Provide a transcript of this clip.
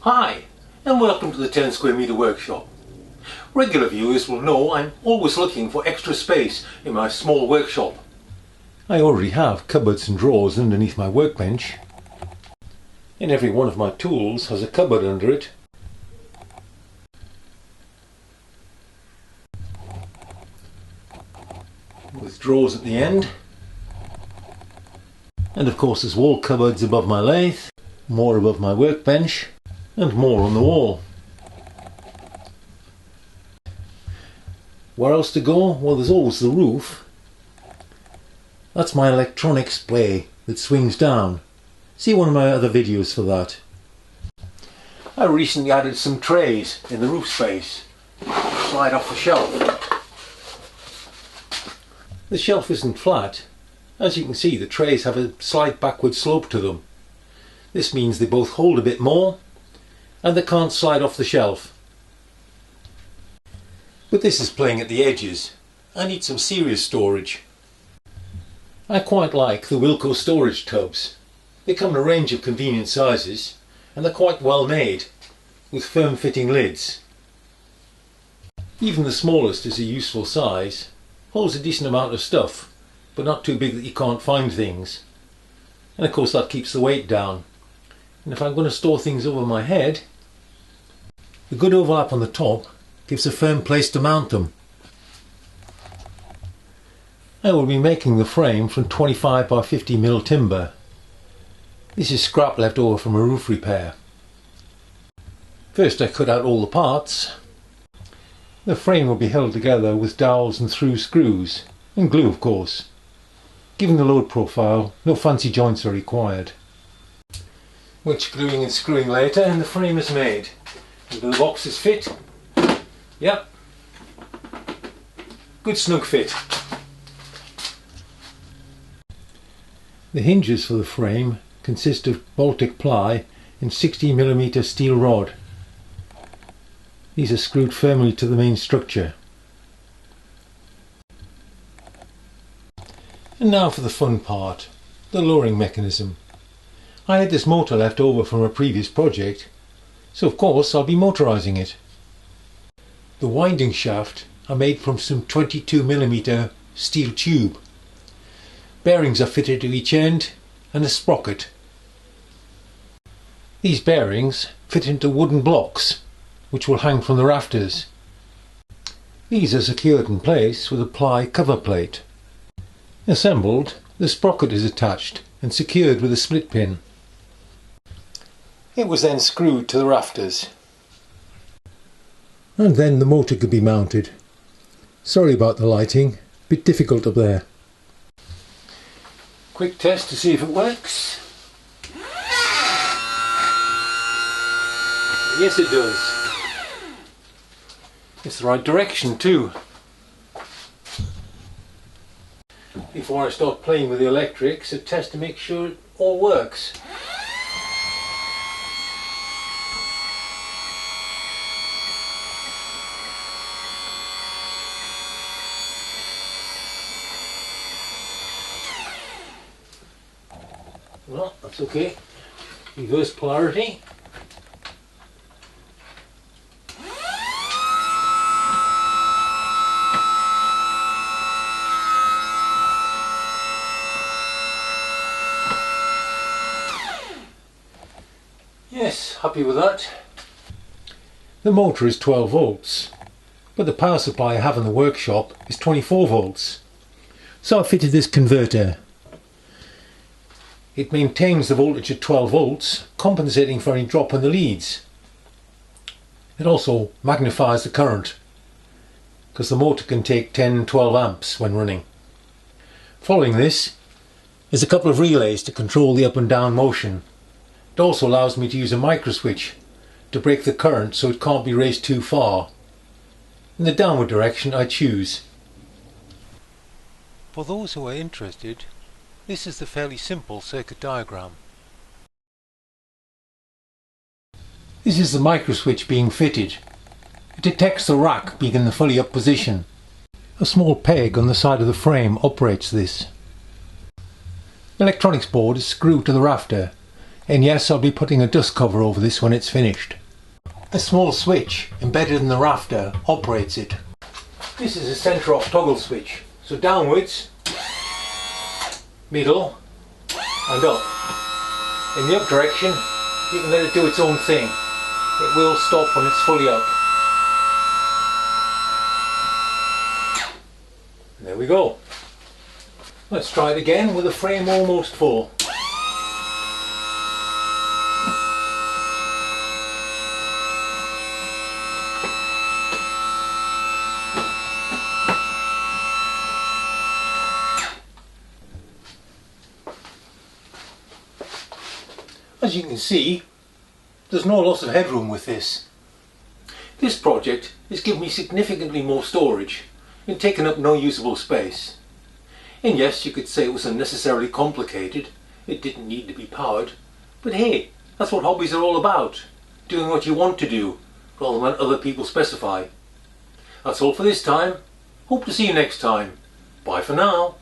Hi, and welcome to the 10 square meter workshop. Regular viewers will know I'm always looking for extra space in my small workshop. I already have cupboards and drawers underneath my workbench, and every one of my tools has a cupboard under it. With drawers at the end, and of course there's wall cupboards above my lathe, more above my workbench, and more on the wall. Where else to go? Well, there's always the roof. That's my electronics play that swings down. See one of my other videos for that. I recently added some trays in the roof space. Slide off the shelf. The shelf isn't flat. As you can see, the trays have a slight backward slope to them. This means they both hold a bit more and they can't slide off the shelf. But this is playing at the edges. I need some serious storage. I quite like the Wilco storage tubs. They come in a range of convenient sizes and they're quite well made, with firm fitting lids. Even the smallest is a useful size, holds a decent amount of stuff, but not too big that you can't find things. And of course that keeps the weight down. And if I'm going to store things over my head, the good overlap on the top gives a firm place to mount them. I will be making the frame from 25 by 50 mm timber. This is scrap left over from a roof repair. First I cut out all the parts. The frame will be held together with dowels and through screws, and glue of course. Given the load profile, no fancy joints are required. Which gluing and screwing later and the frame is made. And the boxes fit. Yep. Good snug fit. The hinges for the frame consist of Baltic ply and 60 mm steel rod. These are screwed firmly to the main structure. And now for the fun part, the lowering mechanism. I had this motor left over from a previous project, so of course I'll be motorising it. The winding shaft are made from some 22 mm steel tube. Bearings are fitted to each end and a sprocket. These bearings fit into wooden blocks which will hang from the rafters. These are secured in place with a ply cover plate. Assembled, the sprocket is attached and secured with a split pin. It was then screwed to the rafters. And then the motor could be mounted. Sorry about the lighting, bit difficult up there. Quick test to see if it works. Yes, it does. It's the right direction too. Before I start playing with the electrics, a test to make sure it all works. Well, that's okay. Reverse polarity. Yes, happy with that. The motor is 12 volts, but the power supply I have in the workshop is 24 volts. So I fitted this converter. It maintains the voltage at 12 volts, compensating for any drop in the leads. It also magnifies the current, because the motor can take 10-12 amps when running. Following this is a couple of relays to control the up and down motion. It also allows me to use a micro switch to break the current so it can't be raised too far. In the downward direction I choose. For those who are interested, this is the fairly simple circuit diagram. This is the micro switch being fitted. It detects the rack being in the fully up position. A small peg on the side of the frame operates this. The electronics board is screwed to the rafter And yes, I'll be putting a dust cover over this when it's finished. A small switch embedded in the rafter operates it. This is a centre off toggle switch, so downwards, middle and up. In the up direction you can let it do its own thing. It will stop when it's fully up. And there we go. Let's try it again with the frame almost full. As you can see, there's no loss of headroom with this. This project has given me significantly more storage and taken up no usable space. And yes, you could say it was unnecessarily complicated, it didn't need to be powered, but hey, that's what hobbies are all about, doing what you want to do, rather than what other people specify. That's all for this time. Hope to see you next time. Bye for now.